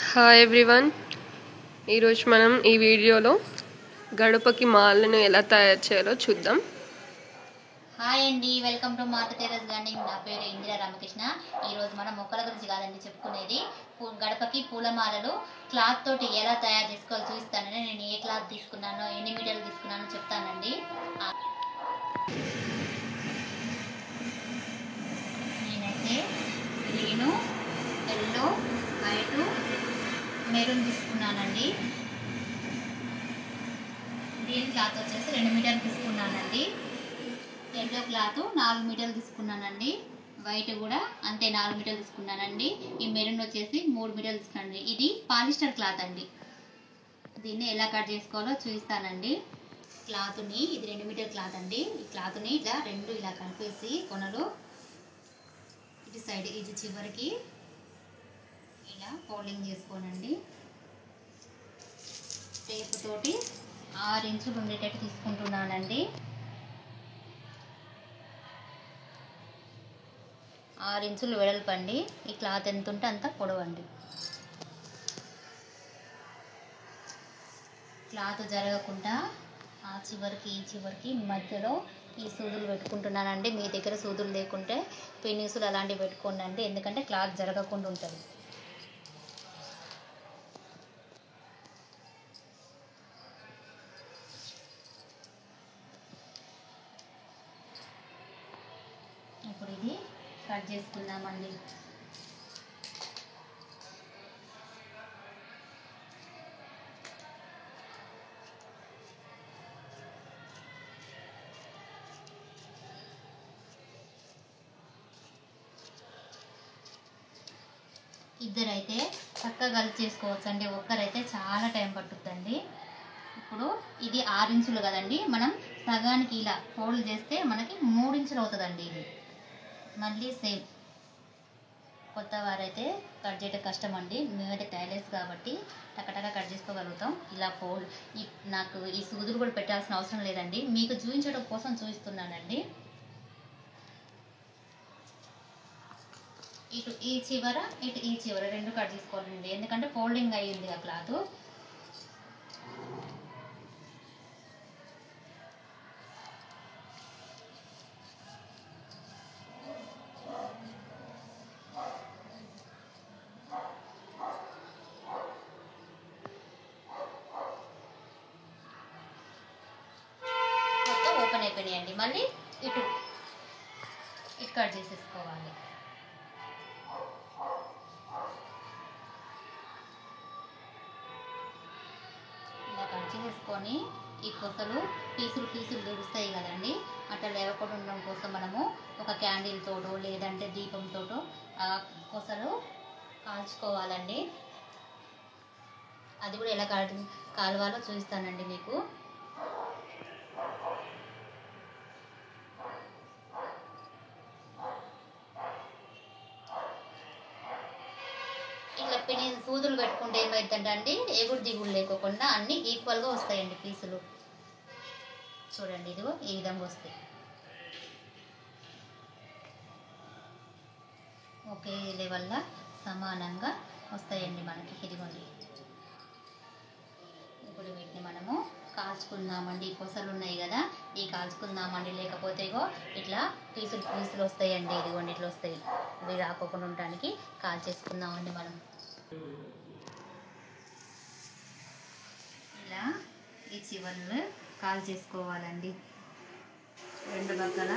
Hi everyone. ఈరోజు మనం ఈ వీడియోలో గడపకి మాలను ఎలా తయారు చేయాలో చూద్దాం. హాయ్ అండి, welcome to Martha terrace gardening. నా పేరు ఇందిరా రామకృష్ణ. ఈరోజు మనం మొక్కల గురించి కాదండి చెప్పుకునేది, గడపకి పూలమాలలు క్లాత్ తోటి ఎలా తయారు చేసుకోవాలో చూపిస్తానని. నేను ఏ క్లాత్ తీసుకున్నానో, ఎన్ని మీటర్లు తీసుకున్నానో చెప్తానండి. నేనైతే గ్రీను, ఎల్లో, వైటు, మెరూన్ తీసుకున్నానండి. గ్రీన్ క్లాత్ వచ్చేసి 2 మీటర్లు తీసుకున్నానండి. ఎల్లో క్లాత్ 4 మీటర్లు తీసుకున్నానండి. వైట్ కూడా అంతే 4 మీటర్లు తీసుకున్నానండి. ఈ మెరూన్ వచ్చేసి 3 మీటర్లు తీసుకున్నానండి. ఇది పాలిస్టర్ క్లాత్ అండి. దీన్ని ఎలా కట్ చేసుకోవాలో చూపిస్తానండి. క్లాత్ని, ఇది 2 మీటర్ క్లాత్ అండి. ఈ క్లాత్ని ఇలా ఇలా కలిపేసి కొనలు ఇటు సైడ్ ఇది చివరికి ఇలా ఫోల్డింగ్ చేసుకోనండి. టేప్ తోటి 6 ఇంచులు ఉండేటట్టు తీసుకుంటున్నానండి. 6 ఇంచులు వెడల్పండి. ఈ క్లాత్ ఎంత ఉంటే అంత పొడవండి. క్లాత్ జరగకుండా ఆ చివరికి ఈ చివరికి మధ్యలో ఈ సూదులు పెట్టుకుంటున్నానండి. మీ దగ్గర సూదులు లేకుంటే పెనీసులు అలాంటివి పెట్టుకోండి, ఎందుకంటే క్లాత్ జరగకుండా ఉంటుంది. ఇప్పుడు ఇది కట్ చేసుకుందామండి. ఇద్దరైతే చక్కగా కలిసి చేసుకోవచ్చు అండి. ఒక్కరైతే చాలా టైం పట్టుద్దండి. ఇప్పుడు ఇది 6 ఇంచులు కదండి, మనం సగానికి ఇలా ఫోల్డ్ చేస్తే మనకి 3 ఇంచులు అవుతుందండి. ఇది మళ్ళీ సేమ్. కొత్త వారైతే కట్ చేయడం కష్టం అండి. మేమైతే టైలర్స్ కాబట్టి టకటక కట్ చేసుకోగలుగుతాం. ఇలా ఫోల్డ్ నాకు ఈ సూదులు కూడా పెట్టాల్సిన అవసరం లేదండి, మీకు చూపించడం కోసం చూపిస్తున్నానండి. ఇటు ఈ చివర, ఇటు ఈ చివర 2 కట్ చేసుకోవాలండి, ఎందుకంటే ఫోల్డింగ్ అయ్యింది ఆ క్లాత్. మొత్తం ఓపెన్ అయిపోయినాయండి. మళ్ళీ ఇటు కట్ చేసేసుకోవాలి. చేసుకొని ఈ కొసలు పీసులు దురుస్తాయి కదండి, అట్లా లేవకుండా ఉండడం కోసం మనము ఒక క్యాండిల్ తోటో లేదంటే దీపంతోటో ఆ కొసలు కాల్చుకోవాలండి. అది కూడా ఎలా కాలవాలో చూపిస్తానండి మీకు. ఇట్లా సూదులు పెట్టుకుంటే ఏమవుతుందంటే అండి, ఎగుడు దిగుడు లేకోకుండా అన్నీ ఈక్వల్గా వస్తాయండి పీసులు. చూడండి, ఇదిగో ఈ విధంగా వస్తాయి. ఒకే లెవెల్గా సమానంగా వస్తాయండి మనకి. ఇదిగోండి, ఇప్పుడు వీటిని మనము కాల్చుకుందామండి. ఈ కొసలు ఉన్నాయి కదా, ఈ కాల్చుకుందామండి. లేకపోతే ఇగో ఇట్లా పీసులు వస్తాయండి. ఇదిగోండి ఇట్లా వస్తాయి. ఇవి రాకోకుండా ఉండడానికి కాల్చేసుకుందామండి మనం. ఇలా ఈ చివరిలో కాల్చేసుకోవాలండి. 2 పక్కల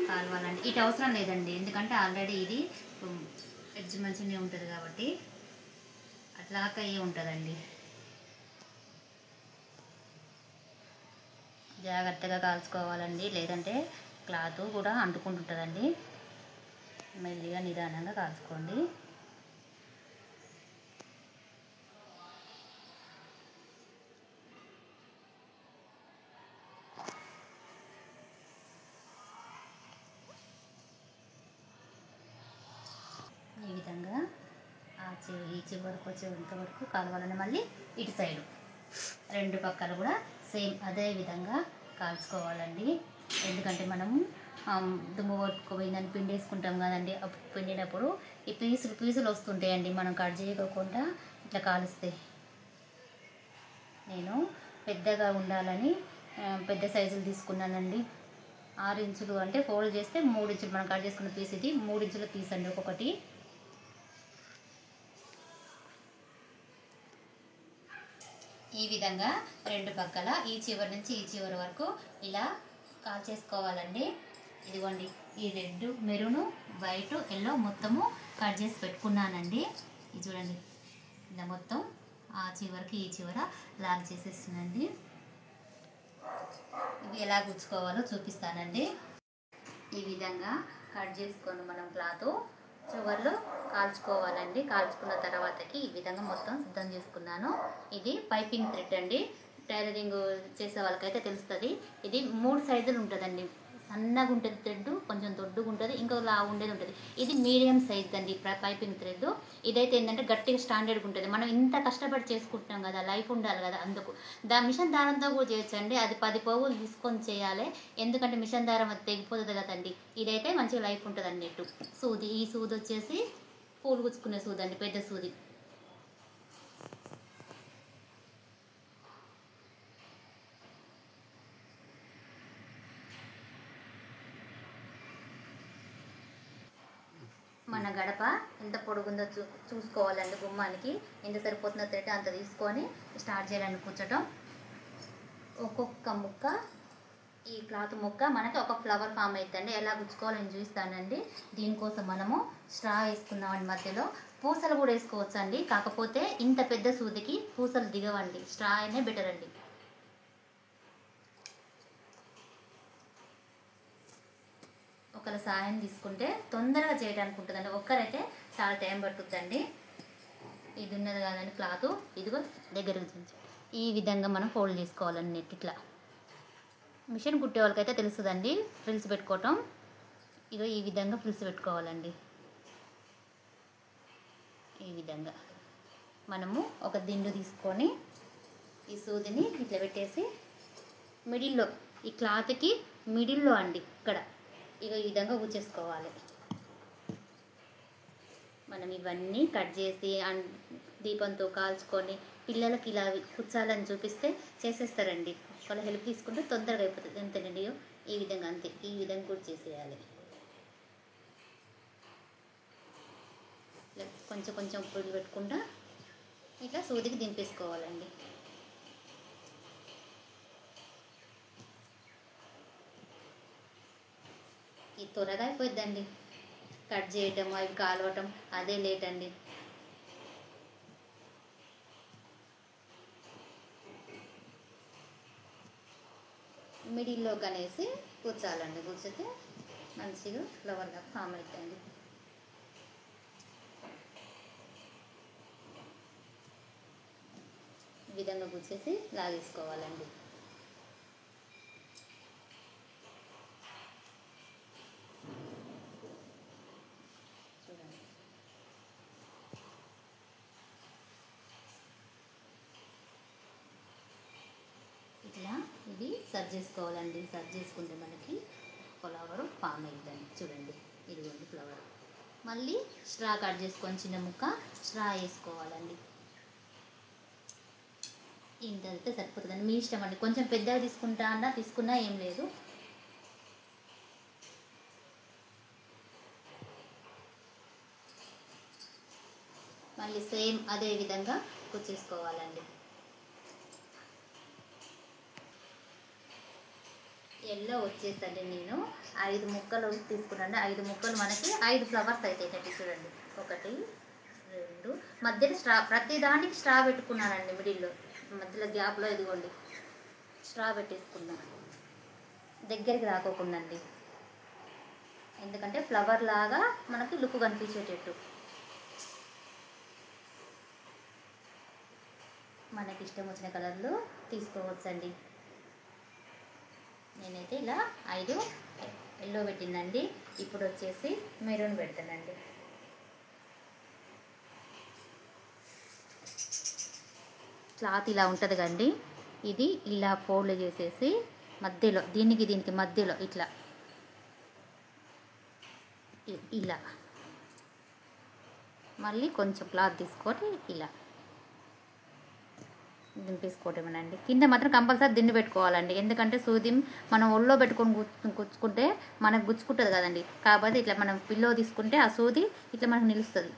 కాలవాలండి. ఇటు అవసరం లేదండి, ఎందుకంటే ఆల్రెడీ ఇది ఎడ్జ్ మంచిగానే ఉంటుంది కాబట్టి అట్లాగా అయ్యే ఉంటుందండి. జాగ్రత్తగా కాల్చుకోవాలండి, లేదంటే క్లాత్ కూడా అంటుకుంటుంటుందండి. మెల్లిగా నిదానంగా కాల్చుకోండి. ఈ విధంగా ఈ చివరికి వచ్చేంత వరకు కాలవాలని. మళ్ళీ ఇటు సైడు 2 పక్కలు కూడా సేమ్ అదే విధంగా కాల్చుకోవాలండి. ఎందుకంటే మనము దుమ్ము కొట్టుకుపోయిందని పిండేసుకుంటాం కదండి. అప్పుడు పిండినప్పుడు ఈ పీసులు పీసులు వస్తుంటాయండి, మనం కట్ చేయకుండా ఇట్లా కాలుస్తే. నేను పెద్దగా ఉండాలని పెద్ద సైజులు తీసుకున్నానండి. 6 ఇంచులు అంటే ఫోల్డ్ చేస్తే 3 ఇంచులు మనం కట్ చేసుకున్న పీస్, ఇది 3 ఇంచుల పీస్ అండి ఒక్కొక్కటి. ఈ విధంగా రెండు పక్కల ఈ చివరి నుంచి ఈ చివరి వరకు ఇలా కాల్చేసుకోవాలండి. ఇదిగోండి, ఈ రెడ్, మెరూన్, వైట్, ఎల్లో మొత్తము కట్ చేసి పెట్టుకున్నానండి. ఇది చూడండి, ఇలా మొత్తం ఆ చివరికి ఈ చివర లాగ్ చేసేస్తున్నానండి. ఇవి ఎలా గుచ్చుకోవాలో చూపిస్తానండి. ఈ విధంగా కట్ చేసుకొని మనం క్లాత్ చివర్లో కాల్చుకోవాలండి. కాల్చుకున్న తర్వాతకి ఈ విధంగా మొత్తం సిద్ధం చేసుకున్నాను. ఇది పైపింగ్ థ్రెడ్ అండి. టైలరింగ్ చేసే వాళ్ళకైతే తెలుస్తుంది. ఇది 3 సైజులు ఉంటుందండి. సన్నగా ఉంటుంది థ్రెడ్, కొంచెం దొడ్డుగా ఉంటుంది, ఇంకో లావు ఉండేది ఉంటుంది. ఇది మీడియం సైజ్ అండి పైపింగ్ థ్రెడ్. ఇదైతే ఏంటంటే గట్టిగా స్టాండర్డ్గా ఉంటుంది. మనం ఇంత కష్టపడి చేసుకుంటున్నాం కదా, లైఫ్ ఉండాలి కదా, అందుకు మిషన్ దారంతో కూడా చేయొచ్చండి. అది 10 పోగులు తీసుకొని చేయాలి, ఎందుకంటే మిషన్ దారం అది తెగిపోతుంది కదండి. ఇదైతే మంచిగా లైఫ్ ఉంటుంది అన్నట్టు. సూది, ఈ సూది వచ్చేసి పూలు గుచ్చుకునే సూది అండి, పెద్ద సూది. మన గడప ఎంత పొడుగుందో చూసుకోవాలండి. గుమ్మానికి ఎంత సరిపోతుందో థ్రెడ్ అంత తీసుకొని స్టార్ట్ చేయాలని కూర్చోటం. ఒక్కొక్క ముక్క, ఈ క్లాత్ ముక్క మనకి ఒక ఫ్లవర్ ఫామ్ అవుతుందండి. ఎలా గుచ్చుకోవాలో నేను చూస్తానండి. దీనికోసం మనము స్ట్రా వేసుకున్నామండి. మధ్యలో పూసలు కూడా వేసుకోవచ్చు అండి, కాకపోతే ఇంత పెద్ద సూదికి పూసలు దిగవండి. స్ట్రా అయినే బెటర్ అండి. ఒకళ్ళ సాయం తీసుకుంటే తొందరగా చేయడానికి ఉంటుందండి. ఒక్కరైతే చాలా టైం పట్టుద్దండి. ఇది ఉన్నది కాదండి క్లాత్, ఇదిగో దగ్గరకు ఈ విధంగా మనం ఫోల్డ్ చేసుకోవాలండి. ఇట్లా మిషన్ కుట్టే వాళ్ళకైతే తెలుస్తుందండి ఫ్రిల్స్ పెట్టుకోవటం. ఇగో ఈ విధంగా ఫ్రిల్స్ పెట్టుకోవాలండి. ఈ విధంగా మనము ఒక దిండు తీసుకొని ఈ సూదిని ఇట్లా పెట్టేసి మిడిల్లో, ఈ క్లాత్కి మిడిల్లో అండి, ఇక్కడ ఇక ఈ విధంగా ఊచేసుకోవాలి. మనం ఇవన్నీ కట్ చేసి దీపంతో కాల్చుకొని పిల్లలకి ఇలా కుచ్చాలని చూపిస్తే చేసేస్తారండి. వాళ్ళ హెల్ప్ తీసుకుంటే తొందరగా అయిపోతుంది. ఎంతనండి, ఈ విధంగా అంతే, ఈ విధంగా కూడా చేసేయాలి. కొంచెం కొంచెం పొడి పెట్టుకుంటా ఇట్లా సూదికి దింపేసుకోవాలండి. ఇది త్వరగా అయిపోద్దండి, కట్ చేయటం అవి కాలవటం అదే లేట్ అండి. మిడిల్లో కనేసి కూర్చాలండి. కూర్చొతే మంచిగా ఫ్లవర్గా ఫామ్ అవుతుంది. ఈ విధంగా కూర్చేసి లాగేసుకోవాలండి. ఇట్లా ఇది సర్వ్ చేసుకోవాలండి. సర్వ్ చేసుకుంటే మనకి ఫ్లవర్ ఫామ్ అవుతుందండి. చూడండి, ఇదిగోండి ఫ్లవర్. మళ్ళీ స్ట్రా కట్ చేసుకొని చిన్న ముక్క స్ట్రా వేసుకోవాలండి. ఇంత అయితే సరిపోతుందండి, మీ ఇష్టం అండి. కొంచెం పెద్దగా తీసుకుంటా అన్నా తీసుకున్నా ఏం లేదు. మళ్ళీ సేమ్ అదే విధంగా కుచ్చేసుకోవాలండి. ఎల్లో వచ్చేసండి నేను 5 ముక్కలు తీసుకున్నాను. 5 ముక్కలు మనకి 5 ఫ్లవర్స్ అవుతాయి. చూడండి, 1 2 మధ్యలో స్ట్రా, ప్రతి దానికి స్ట్రా పెట్టుకున్నానండి. మిడిల్లో మధ్యలో గ్యాప్లో ఇదిగోండి స్ట్రా పెట్టేసుకున్నా, దగ్గరికి రాకోకుండండి. ఎందుకంటే ఫ్లవర్ లాగా మనకి లుక్ కనిపించేటట్టు. మనకి ఇష్టం వచ్చిన కలర్లు తీసుకోవచ్చండి. నేనైతే ఇలా 5 ఎల్లో పెట్టిందండి. ఇప్పుడు వచ్చేసి మెరూన్ పెడతానండి. క్లాత్ ఇలా ఉంటుంది కండి. ఇది ఇలా ఫోల్డ్ చేసేసి మధ్యలో దీనికి మధ్యలో ఇట్లా ఇలా మళ్ళీ కొంచెం క్లాత్ తీసుకొని ఇలా దింపేసుకోవటమేనండి. కింద మాత్రం కంపల్సరీ దిండు పెట్టుకోవాలండి, ఎందుకంటే సూది మనం ఒళ్ళో పెట్టుకొని గుచ్చుకుంటే మనకు గుచ్చుకుంటుంది కదండి. కాబట్టి ఇట్లా మనం పిల్లో తీసుకుంటే ఆ సూది ఇట్లా మనకు నిలుస్తుంది.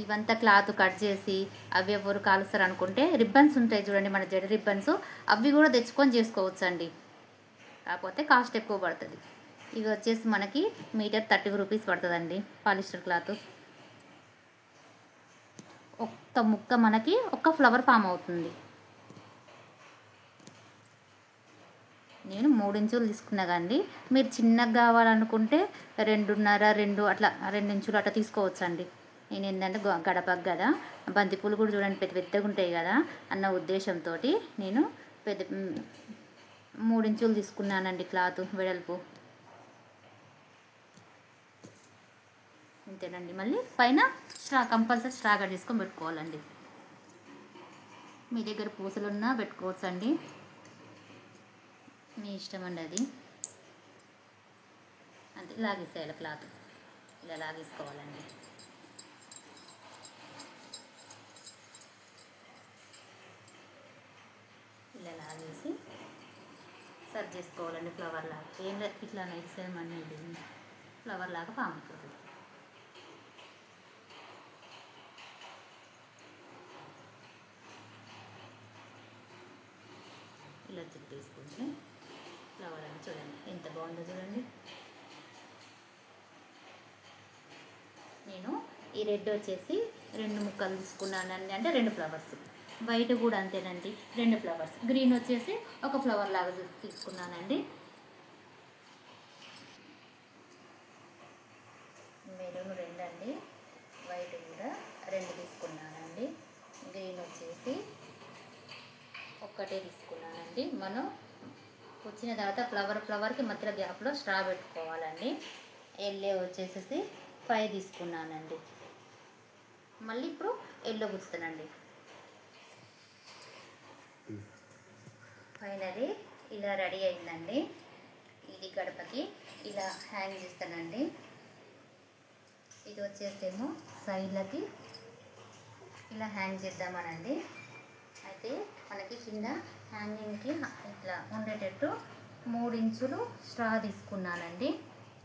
ఇవంతా క్లాత్ కట్ చేసి అవి ఎవరు కాలుస్తారు అనుకుంటే రిబ్బన్స్ ఉంటాయి చూడండి, మన జడ రిబ్బన్స్, అవి కూడా తెచ్చుకొని చేసుకోవచ్చు అండి. కాకపోతే కాస్ట్ ఎక్కువ పడుతుంది. ఇవి వచ్చేసి మనకి మీటర్ 30 రూపీస్ పడుతుందండి పాలిస్టర్ క్లాత్. ఒక్క ముక్క మనకి ఒక్క ఫ్లవర్ ఫామ్ అవుతుంది. నేను 3 ఇంచులు తీసుకున్నా కానీ మీరు చిన్నగా కావాలనుకుంటే 2.5 అట్లా 2 ఇంచులు అట్లా తీసుకోవచ్చు అండి. నేను ఏంటంటే గడపకు కదా, బంతిపూలు కూడా చూడండి పెద్ద పెద్దగా ఉంటాయి కదా అన్న ఉద్దేశంతో నేను 3 ఇంచులు తీసుకున్నానండి క్లాత్ వెడల్పు. అంతేనండి. మళ్ళీ పైన కంపల్సరీ స్ట్రా కట్ చేసుకొని పెట్టుకోవాలండి. మీ దగ్గర పూసలు ఉన్నా పెట్టుకోవచ్చు అండి, మీ ఇష్టం అండి అది. అంటే లాగేసేయాలి క్లాత్, ఇలా లాగేసుకోవాలండి. ఇలా లాగేసి సర్వ్ చేసుకోవాలండి ఫ్లవర్ లాగా. ఏం ఇట్లా వేసేయమనేది ఫ్లవర్ లాగా ఫామ్ అవుతుంది. ఇలా చుట్టేసుకుంటే ఫ్లవర్ అని చూడండి ఎంత బాగుందో చూడండి. నేను ఈ రెడ్ వచ్చేసి 2 ముక్కలు తీసుకున్నానండి, అంటే 2 ఫ్లవర్స్. వైట్ కూడా అంతేనండి, 2 ఫ్లవర్స్. గ్రీన్ వచ్చేసి ఒక ఫ్లవర్ లాగా తీసుకున్నానండి. మెరూన్ 2 అండి, వైట్ కూడా 2 తీసుకున్నానండి. గ్రీన్ వచ్చేసి ఒక్కటే తీసుకున్నానండి. మనం వచ్చిన తర్వాత ఫ్లవర్కి మధ్యలో గ్యాప్లో స్ట్రా పెట్టుకోవాలండి. ఎల్లో వచ్చేసి 5 తీసుకున్నానండి. మళ్ళీ ఇప్పుడు ఎల్లో గుచ్చుతానండి. ఫైనలీ ఇలా రెడీ అయిందండి. ఇది గడపకి ఇలా హ్యాంగ్ చేస్తానండి. ఇది వచ్చేసేమో సైడ్లకి ఇలా హ్యాంగ్ చేద్దామనండి. అయితే మనకి కింద హ్యాంగింగ్కి ఇట్లా ఉండేటట్టు 3 ఇంచులు స్ట్రా తీసుకున్నానండి.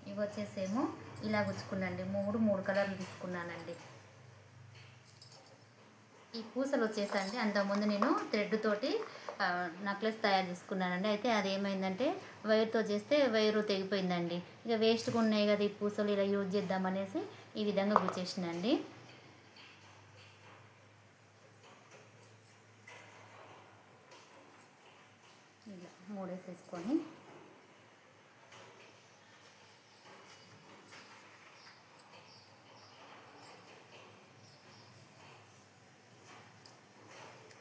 ఇవి వచ్చేసేమో ఇలా గుచ్చుకున్నాండి. 3 కలర్లు తీసుకున్నానండి. ఈ పూసలు వచ్చేసండి అంతకుముందు నేను థ్రెడ్ తోటి నెక్లెస్ తయారు చేసుకున్నానండి. అయితే అది ఏమైందంటే వైర్తో చేస్తే వైరు తెగిపోయిందండి. ఇక వేస్ట్గా ఉన్నాయి కదా ఈ పూసలు, ఇలా యూజ్ చేద్దామనేసి ఈ విధంగా గుచ్చేసినండి. ఇలా 3 వేసేసుకొని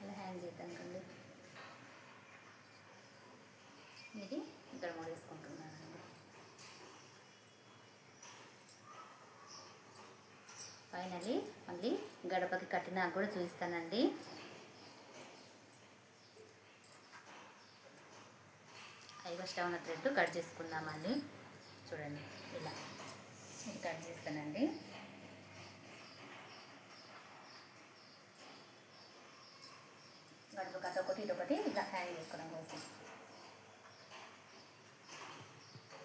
ఇలా హ్యాంగ్ చేద్దాం కండి. ఇది ఇక్కడ 3 వేసుకుంటున్నానండి. ఫైనలీ మళ్ళీ గడపకి కట్టినాక కూడా చూపిస్తానండి. స్టవ్ ఉన్న థ్రెడ్ కట్ చేసుకుందామండి. చూడండి ఇలా ఇది కట్ చేస్తానండి. గడుపు కథ ఒకటి ఇదొకటి ఇలా హ్యాంగ్ చేసుకోవడం కోసం.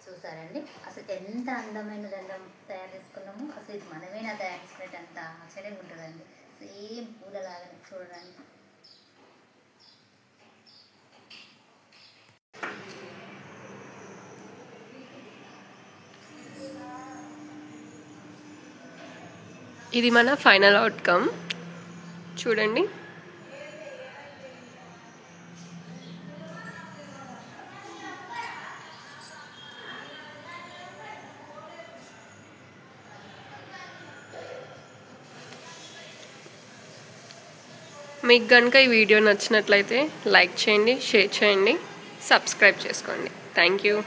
చూసారండి అసలు ఎంత అందమైన దండం తయారు చేసుకున్నాము. అసలు ఇది మనమేనా తయారు చేసుకునేటంత ఆశ్చర్యంగా ఉంటుందండి. సేమ్ పూలలాగానే చూడడానికి. ఇది మన ఫైనల్ అవుట్కమ్ చూడండి. మీకు కనుక ఈ వీడియో నచ్చినట్లయితే లైక్ చేయండి, షేర్ చేయండి, సబ్స్క్రైబ్ చేసుకోండి. Thank you.